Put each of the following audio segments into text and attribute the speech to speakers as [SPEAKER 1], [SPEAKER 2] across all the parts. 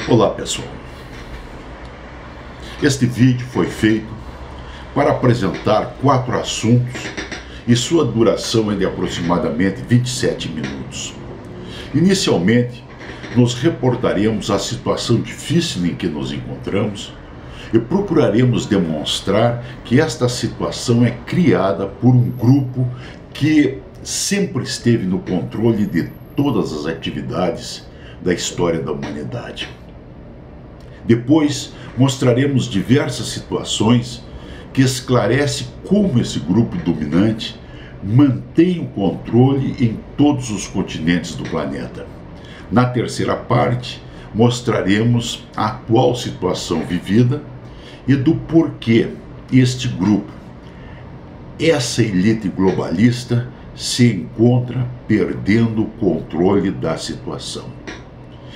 [SPEAKER 1] Olá pessoal, este vídeo foi feito para apresentar 4 assuntos e sua duração é de aproximadamente 27 minutos. Inicialmente, nos reportaremos a situação difícil em que nos encontramos e procuraremos demonstrar que esta situação é criada por um grupo que sempre esteve no controle de todas as atividades da história da humanidade. Depois, mostraremos diversas situações que esclarecem como esse grupo dominante mantém o controle em todos os continentes do planeta. Na terceira parte, mostraremos a atual situação vivida e do porquê este grupo, essa elite globalista, se encontra perdendo o controle da situação.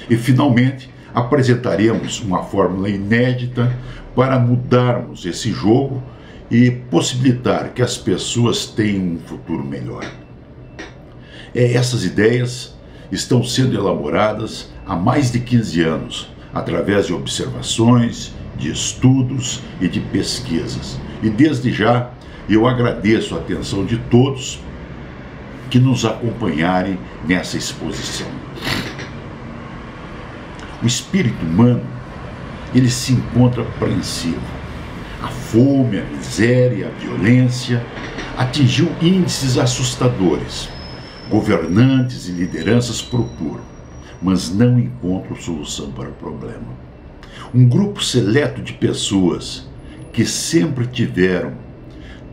[SPEAKER 1] E, finalmente, apresentaremos uma fórmula inédita para mudarmos esse jogo e possibilitar que as pessoas tenham um futuro melhor. Essas ideias estão sendo elaboradas há mais de 15 anos, através de observações, de estudos e de pesquisas. E desde já eu agradeço a atenção de todos que nos acompanharem nessa exposição. O espírito humano, ele se encontra apreensivo. A fome, a miséria, a violência atingiu índices assustadores. Governantes e lideranças procuram, mas não encontram solução para o problema. Um grupo seleto de pessoas que sempre tiveram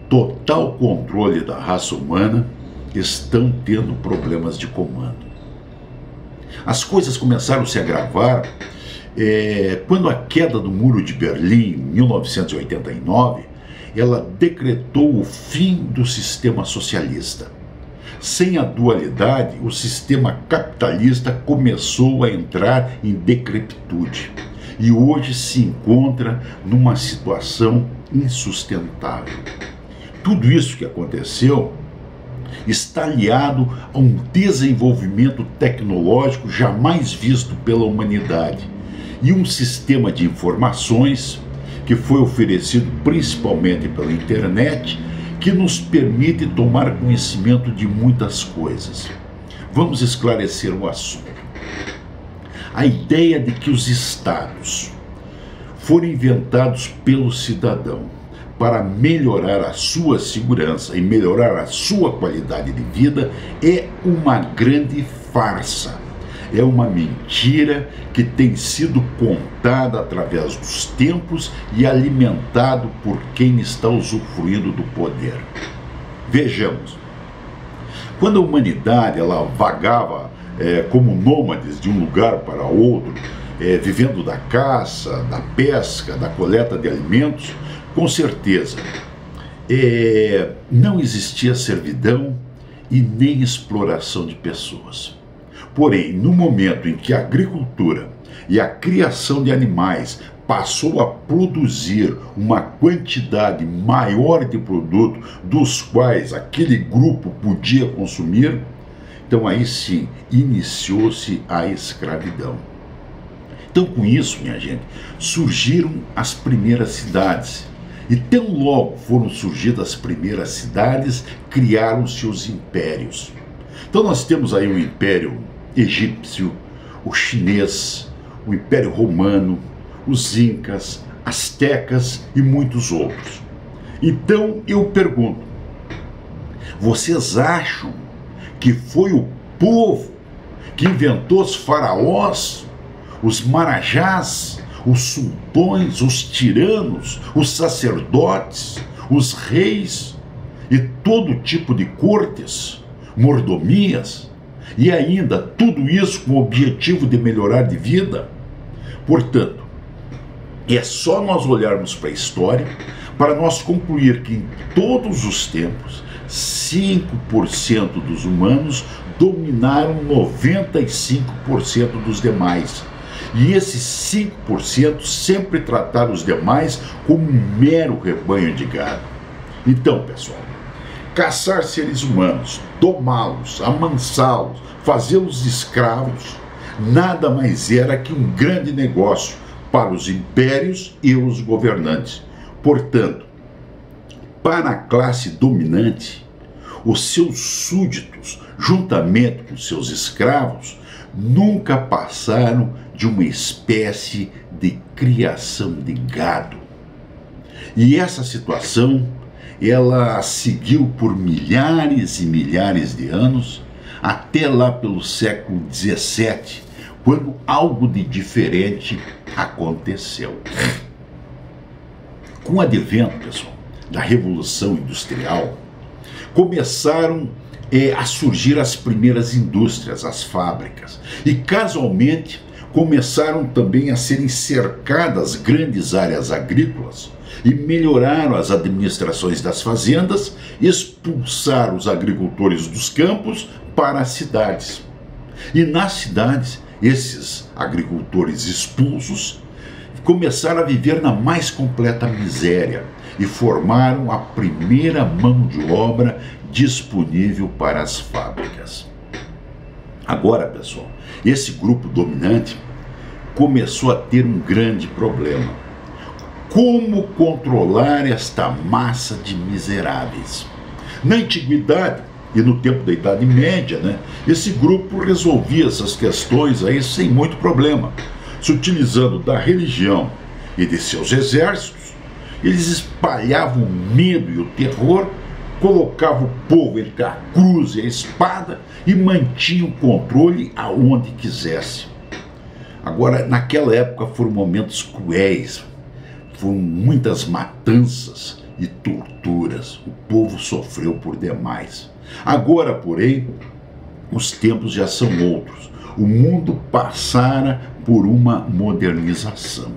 [SPEAKER 1] total controle da raça humana estão tendo problemas de comando. As coisas começaram a se agravar quando a queda do Muro de Berlim, em 1989, ela decretou o fim do sistema socialista. Sem a dualidade, o sistema capitalista começou a entrar em decrepitude e hoje se encontra numa situação insustentável. Tudo isso que aconteceu está aliado a um desenvolvimento tecnológico jamais visto pela humanidade e um sistema de informações que foi oferecido principalmente pela internet, que nos permite tomar conhecimento de muitas coisas. Vamos esclarecer o assunto. A ideia de que os estados foram inventados pelo cidadão para melhorar a sua segurança e melhorar a sua qualidade de vida é uma grande farsa. É uma mentira que tem sido contada através dos tempos e alimentado por quem está usufruindo do poder. Vejamos, quando a humanidade ela vagava como nômades de um lugar para outro, vivendo da caça, da pesca, da coleta de alimentos, com certeza não existia servidão e nem exploração de pessoas. Porém, no momento em que a agricultura e a criação de animais passou a produzir uma quantidade maior de produto dos quais aquele grupo podia consumir, então aí sim iniciou-se a escravidão. Então, com isso, minha gente, surgiram as primeiras cidades. E tão logo foram surgidas as primeiras cidades, criaram-se os impérios. Então nós temos aí o Império Egípcio, o Chinês, o Império Romano, os Incas, Astecas e muitos outros. Então eu pergunto, vocês acham que foi o povo que inventou os faraós, os marajás, os sultões, os tiranos, os sacerdotes, os reis e todo tipo de cortes, mordomias, e ainda tudo isso com o objetivo de melhorar de vida? Portanto, é só nós olharmos para a história para nós concluir que em todos os tempos 5% dos humanos dominaram 95% dos demais. E esses 5% sempre trataram os demais como um mero rebanho de gado. Então, pessoal, caçar seres humanos, domá-los, amansá-los, fazê-los escravos, nada mais era que um grande negócio para os impérios e os governantes. Portanto, para a classe dominante, os seus súditos, juntamente com seus escravos, nunca passaram de uma espécie de criação de gado. E essa situação, ela seguiu por milhares e milhares de anos, até lá pelo século XVII, quando algo de diferente aconteceu. Com o advento, pessoal, da Revolução Industrial, começaram a surgir as primeiras indústrias, as fábricas, e casualmente começaram também a serem cercadas grandes áreas agrícolas e melhoraram as administrações das fazendas, expulsaram os agricultores dos campos para as cidades. E nas cidades, esses agricultores expulsos começaram a viver na mais completa miséria e formaram a primeira mão de obra disponível para as fábricas. Agora, pessoal, esse grupo dominante começou a ter um grande problema. Como controlar esta massa de miseráveis? Na antiguidade e no tempo da Idade Média, esse grupo resolvia essas questões aí sem muito problema, se utilizando da religião e de seus exércitos. Eles espalhavam o medo e o terror, colocavam o povo entre a cruz e a espada e mantinham o controle aonde quisesse. Agora, naquela época foram momentos cruéis, foram muitas matanças e torturas, o povo sofreu por demais. Agora, porém, os tempos já são outros, o mundo passara por uma modernização.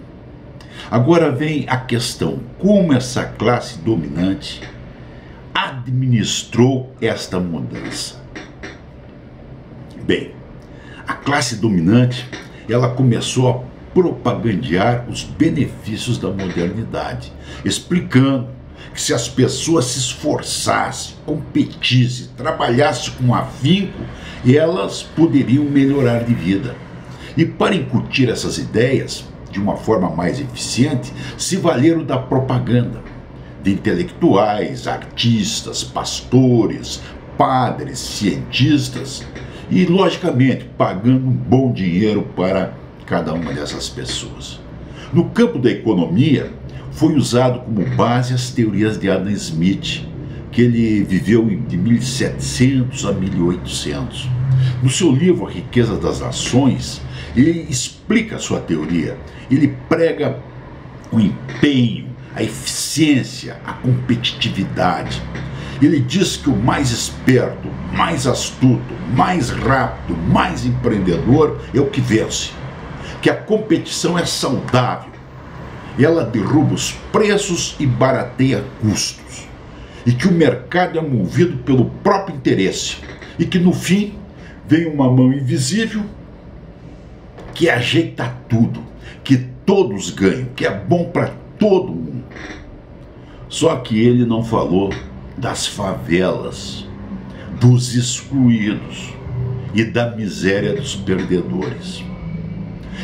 [SPEAKER 1] Agora vem a questão, como essa classe dominante administrou esta mudança? Bem, a classe dominante, ela começou a propagandear os benefícios da modernidade, explicando que se as pessoas se esforçassem, competissem, trabalhassem com afinco, elas poderiam melhorar de vida. E para incutir essas ideias de uma forma mais eficiente, se valeram da propaganda, de intelectuais, artistas, pastores, padres, cientistas e, logicamente, pagando um bom dinheiro para cada uma dessas pessoas. No campo da economia, foi usado como base as teorias de Adam Smith, que ele viveu de 1700 a 1800. No seu livro A Riqueza das Nações, ele explica a sua teoria, ele prega o empenho, a eficiência, a competitividade. Ele diz que o mais esperto, mais astuto, mais rápido, mais empreendedor é o que vence. Que a competição é saudável, ela derruba os preços e barateia custos, e que o mercado é movido pelo próprio interesse, e que no fim vem uma mão invisível que ajeita tudo, que todos ganham, que é bom para todo mundo. Só que ele não falou das favelas, dos excluídos e da miséria dos perdedores.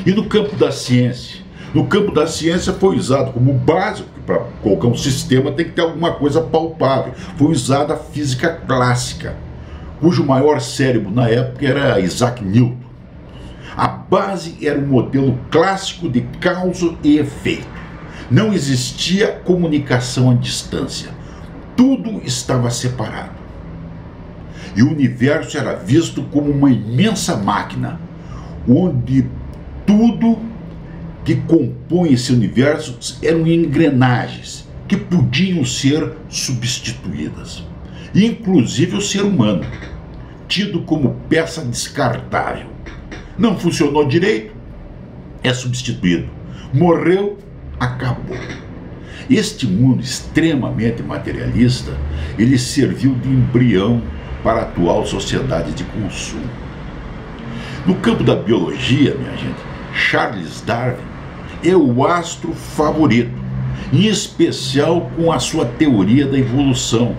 [SPEAKER 1] E no campo da ciência? No campo da ciência foi usado como básico, para colocar um sistema tem que ter alguma coisa palpável. Foi usada a física clássica, cujo maior cérebro na época era Isaac Newton. A base era um modelo clássico de causa e efeito. Não existia comunicação à distância. Tudo estava separado. E o universo era visto como uma imensa máquina, onde tudo que compõe esse universo eram engrenagens que podiam ser substituídas. Inclusive o ser humano, tido como peça descartável. Não funcionou direito, é substituído. Morreu, acabou. Este mundo extremamente materialista, ele serviu de embrião para a atual sociedade de consumo. No campo da biologia, minha gente, Charles Darwin é o astro favorito, em especial com a sua teoria da evolução.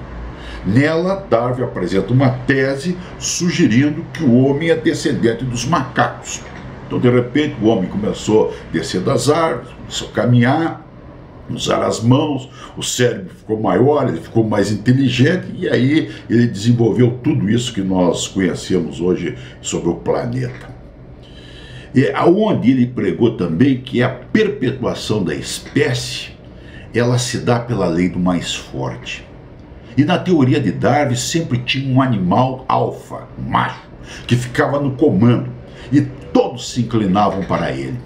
[SPEAKER 1] Nela, Darwin apresenta uma tese sugerindo que o homem é descendente dos macacos. Então, de repente, o homem começou a descer das árvores, começou a caminhar, usar as mãos, o cérebro ficou maior, ele ficou mais inteligente, e aí ele desenvolveu tudo isso que nós conhecemos hoje sobre o planeta. E aonde ele pregou também que a perpetuação da espécie, ela se dá pela lei do mais forte. E na teoria de Darwin sempre tinha um animal alfa, macho, que ficava no comando, e todos se inclinavam para ele.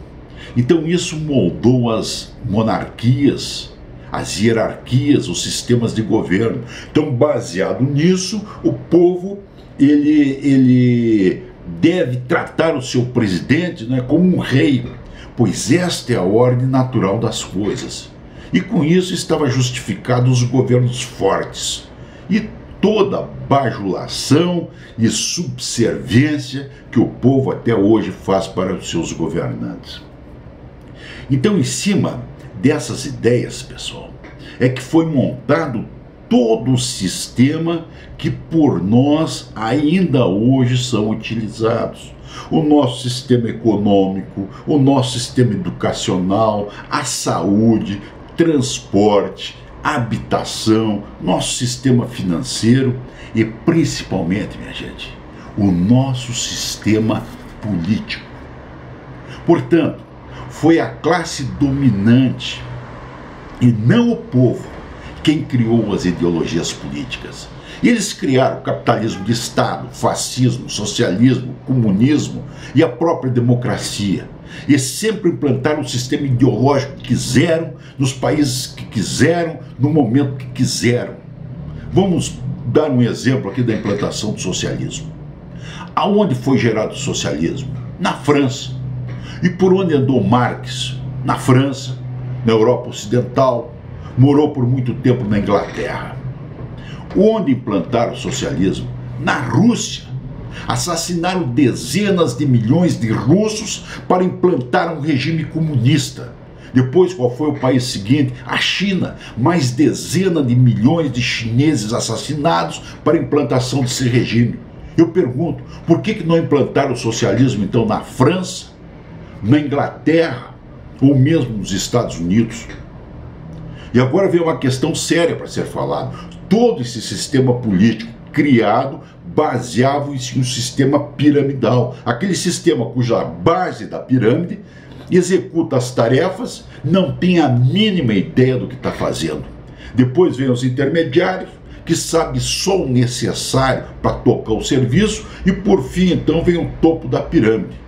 [SPEAKER 1] Então isso moldou as monarquias, as hierarquias, os sistemas de governo. Então, baseado nisso, o povo ele deve tratar o seu presidente, né, como um rei, pois esta é a ordem natural das coisas. E com isso estava justificado os governos fortes e toda a bajulação e subserviência que o povo até hoje faz para os seus governantes. Então, em cima dessas ideias, pessoal, é que foi montado todo o sistema que por nós ainda hoje são utilizados. O nosso sistema econômico, o nosso sistema educacional, a saúde, transporte, habitação, nosso sistema financeiro e principalmente, minha gente, o nosso sistema político. Portanto, foi a classe dominante e não o povo quem criou as ideologias políticas. Eles criaram o capitalismo de Estado, fascismo, socialismo, comunismo e a própria democracia. E sempre implantaram o sistema ideológico que quiseram, nos países que quiseram, no momento que quiseram. Vamos dar um exemplo aqui da implantação do socialismo. Aonde foi gerado o socialismo? Na França. E por onde andou Marx? Na França, na Europa Ocidental, morou por muito tempo na Inglaterra. Onde implantaram o socialismo? Na Rússia. Assassinaram dezenas de milhões de russos para implantar um regime comunista. Depois, qual foi o país seguinte? A China. Mais dezenas de milhões de chineses assassinados para a implantação desse regime. Eu pergunto, por que não implantaram o socialismo, então, na França, na Inglaterra ou mesmo nos Estados Unidos? E agora vem uma questão séria para ser falada. Todo esse sistema político criado baseava-se em um sistema piramidal. Aquele sistema cuja base da pirâmide executa as tarefas, não tem a mínima ideia do que está fazendo. Depois vem os intermediários, que sabem só o necessário para tocar o serviço, e por fim então vem o topo da pirâmide,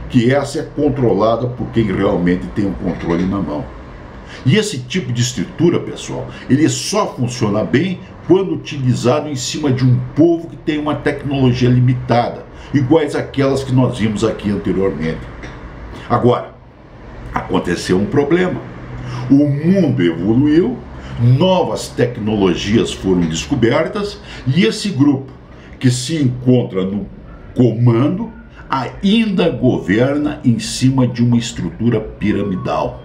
[SPEAKER 1] que essa é controlada por quem realmente tem o controle na mão. E esse tipo de estrutura, pessoal, ele só funciona bem quando utilizado em cima de um povo que tem uma tecnologia limitada, iguais àquelas que nós vimos aqui anteriormente. Agora, aconteceu um problema. O mundo evoluiu, novas tecnologias foram descobertas, e esse grupo que se encontra no comando ainda governa em cima de uma estrutura piramidal.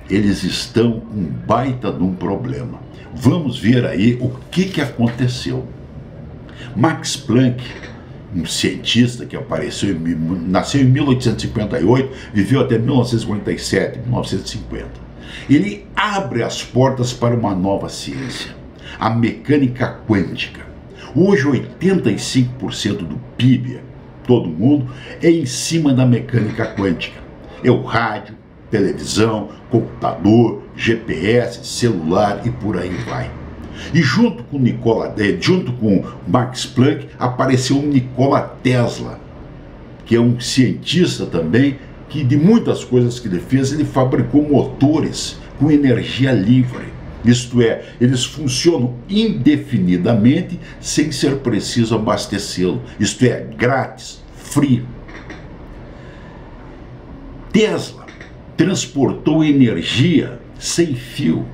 [SPEAKER 1] Eles estão com um baita de um problema. Vamos ver aí o que aconteceu. Max Planck, um cientista que nasceu em 1858, viveu até 1947, 1950. Ele abre as portas para uma nova ciência, a mecânica quântica. Hoje 85% do PIB, todo mundo, é em cima da mecânica quântica. É o rádio, televisão, computador, GPS, celular e por aí vai. E junto com Max Planck apareceu o Nikola Tesla, que é um cientista também, que de muitas coisas que ele fez, ele fabricou motores com energia livre. Isto é, eles funcionam indefinidamente sem ser preciso abastecê-lo. Isto é, grátis, free. Tesla transportou energia sem fio,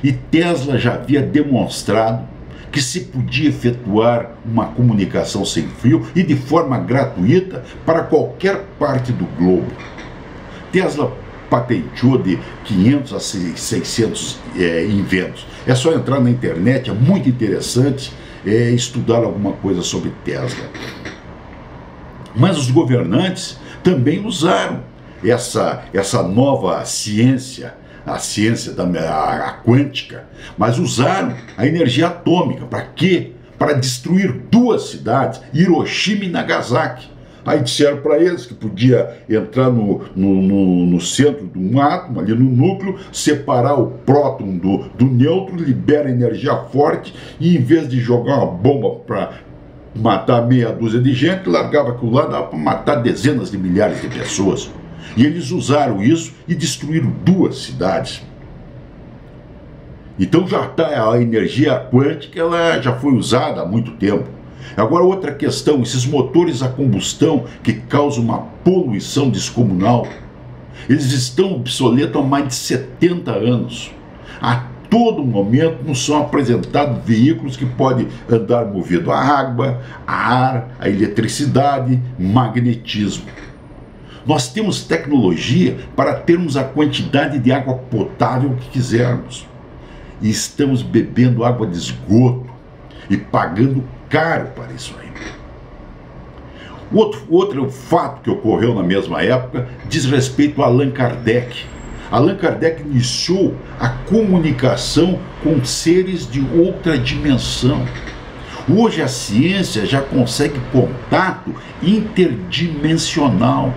[SPEAKER 1] e Tesla já havia demonstrado que se podia efetuar uma comunicação sem fio e de forma gratuita para qualquer parte do globo. Tesla patenteou de 500 a 600 inventos. É só entrar na internet, é muito interessante estudar alguma coisa sobre Tesla. Mas os governantes também usaram essa nova ciência, a ciência a quântica, mas usaram a energia atômica. Para quê? Para destruir duas cidades, Hiroshima e Nagasaki. Aí disseram para eles que podia entrar no centro de um átomo, ali no núcleo, separar o próton do nêutron, libera energia forte, e em vez de jogar uma bomba para matar meia dúzia de gente, largava aquilo lá, dava para matar dezenas de milhares de pessoas. E eles usaram isso e destruíram duas cidades. Então já está a energia quântica, ela já foi usada há muito tempo. Agora outra questão, esses motores a combustão que causam uma poluição descomunal, eles estão obsoletos há mais de 70 anos. A todo momento nos são apresentados veículos que podem andar movido a água, a ar, a eletricidade, magnetismo. Nós temos tecnologia para termos a quantidade de água potável que quisermos. E estamos bebendo água de esgoto e pagando caro para isso aí. Outro fato que ocorreu na mesma época diz respeito a Allan Kardec. Allan Kardec iniciou a comunicação com seres de outra dimensão. Hoje a ciência já consegue contato interdimensional.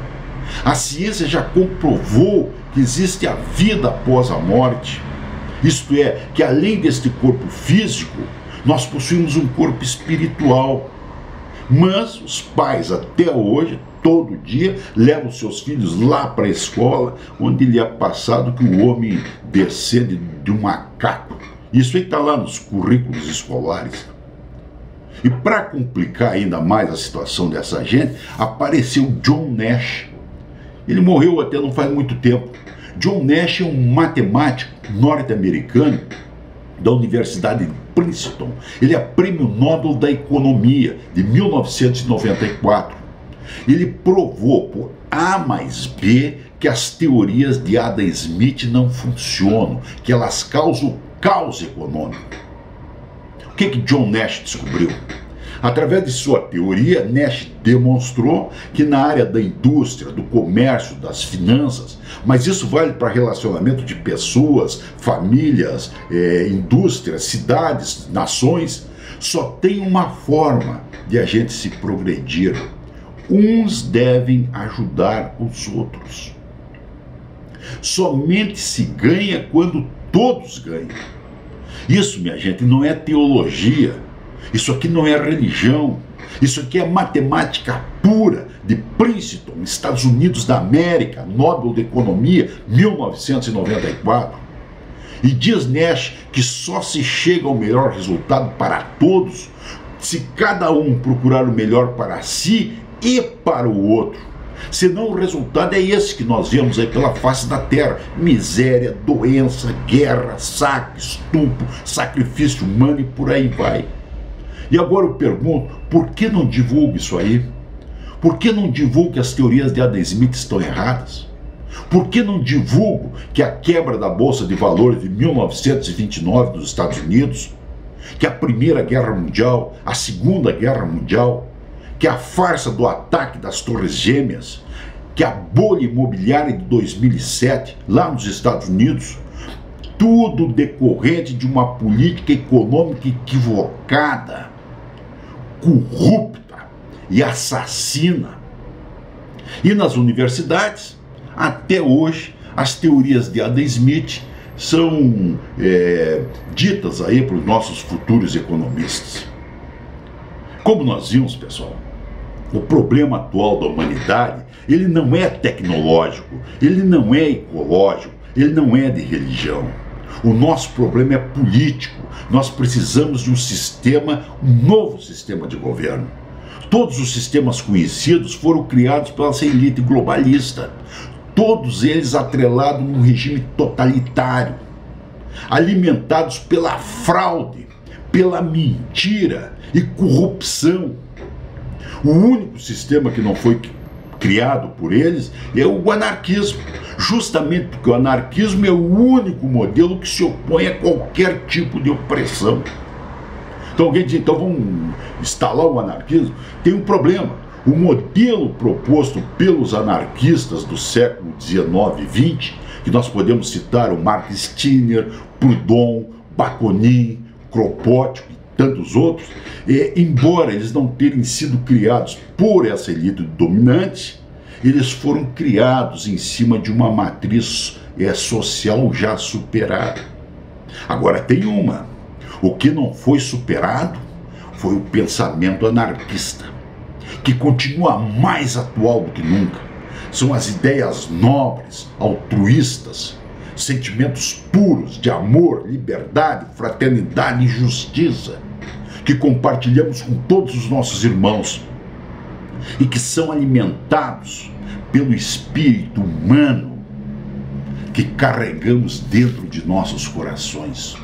[SPEAKER 1] A ciência já comprovou que existe a vida após a morte. Isto é, que além deste corpo físico, nós possuímos um corpo espiritual. Mas os pais até hoje, todo dia, levam seus filhos lá para a escola, onde lhe é passado que o homem descende de um macaco. Isso aí está lá nos currículos escolares. E para complicar ainda mais a situação dessa gente, apareceu John Nash. Ele morreu até não faz muito tempo. John Nash é um matemático norte-americano da Universidade de Princeton. Ele é prêmio Nobel da Economia de 1994. Ele provou por A mais B que as teorias de Adam Smith não funcionam, que elas causam caos econômico. O que John Nash descobriu? Através de sua teoria, Nash demonstrou que na área da indústria, do comércio, das finanças, mas isso vale para relacionamento de pessoas, famílias, indústrias, cidades, nações, só tem uma forma de a gente se progredir. Uns devem ajudar os outros. Somente se ganha quando todos ganham. Isso, minha gente, não é teologia. Isso aqui não é religião, isso aqui é matemática pura de Princeton, Estados Unidos da América, Nobel de Economia, 1994. E diz Nash que só se chega ao melhor resultado para todos se cada um procurar o melhor para si e para o outro. Senão o resultado é esse que nós vemos aí pela face da terra: miséria, doença, guerra, saque, estupro, sacrifício humano e por aí vai. E agora eu pergunto, por que não divulga isso aí? Por que não divulga que as teorias de Adam Smith estão erradas? Por que não divulgo que a quebra da Bolsa de Valores de 1929 dos Estados Unidos, que a Primeira Guerra Mundial, a Segunda Guerra Mundial, que a farsa do ataque das Torres Gêmeas, que a bolha imobiliária de 2007, lá nos Estados Unidos, tudo decorrente de uma política econômica equivocada, corrupta e assassina. E nas universidades, até hoje, as teorias de Adam Smith são ditas aí para os nossos futuros economistas. Como nós vimos, pessoal, o problema atual da humanidade, ele não é tecnológico, ele não é ecológico, ele não é de religião. O nosso problema é político. Nós precisamos de um novo sistema de governo. Todos os sistemas conhecidos foram criados pela elite globalista. Todos eles atrelados num regime totalitário, alimentados pela fraude, pela mentira e corrupção. O único sistema que não foi criado por eles é o anarquismo, justamente porque o anarquismo é o único modelo que se opõe a qualquer tipo de opressão. Então alguém diz, então vamos instalar o anarquismo? Tem um problema. O modelo proposto pelos anarquistas do século XIX e XX, que nós podemos citar o Mark Stirner, Proudhon, Bakunin, Kropotkin e tantos outros, embora eles não terem sido criados por essa elite dominante, eles foram criados em cima de uma matriz social já superada. Agora tem uma: o que não foi superado foi o pensamento anarquista, que continua mais atual do que nunca. São as ideias nobres, altruístas, sentimentos puros de amor, liberdade, fraternidade e justiça, que compartilhamos com todos os nossos irmãos e que são alimentados pelo espírito humano que carregamos dentro de nossos corações.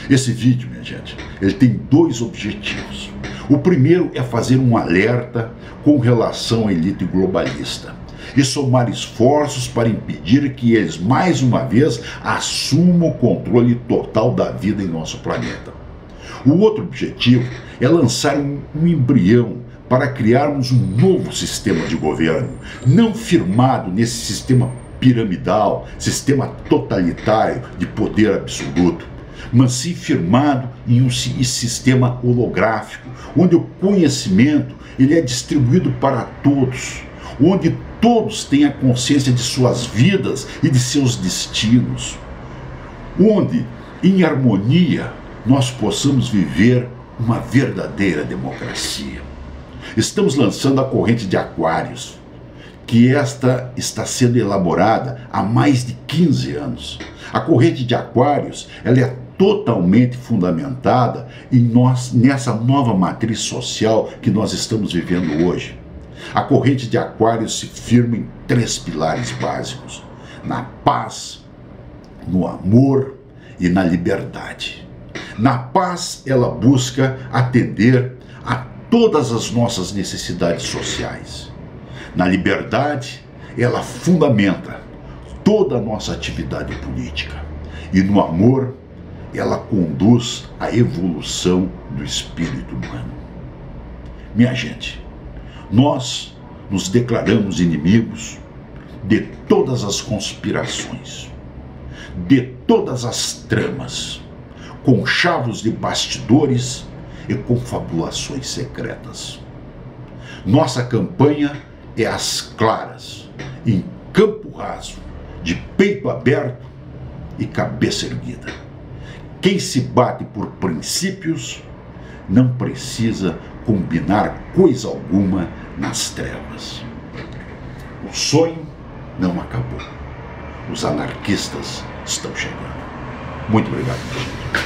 [SPEAKER 1] Esse vídeo, minha gente, ele tem dois objetivos. O primeiro é fazer um alerta com relação à elite globalista e somar esforços para impedir que eles, mais uma vez, assumam o controle total da vida em nosso planeta. O outro objetivo é lançar um embrião para criarmos um novo sistema de governo, não firmado nesse sistema piramidal, sistema totalitário de poder absoluto, mas sim firmado em um sistema holográfico, onde o conhecimento ele é distribuído para todos, onde todos têm a consciência de suas vidas e de seus destinos, onde, em harmonia, nós possamos viver uma verdadeira democracia. Estamos lançando a corrente de Aquários, que esta está sendo elaborada há mais de 15 anos. A corrente de Aquários, ela é totalmente fundamentada nessa nova matriz social que nós estamos vivendo hoje. A corrente de Aquários se firma em 3 pilares básicos: na paz, no amor e na liberdade. Na paz, ela busca atender a todas as nossas necessidades sociais. Na liberdade, ela fundamenta toda a nossa atividade política. E no amor, ela conduz à evolução do espírito humano. Minha gente, nós nos declaramos inimigos de todas as conspirações, de todas as tramas, conchavos de bastidores e confabulações secretas. Nossa campanha é às claras, em campo raso, de peito aberto e cabeça erguida. Quem se bate por princípios não precisa combinar coisa alguma nas trevas. O sonho não acabou. Os anarquistas estão chegando. Muito obrigado, gente.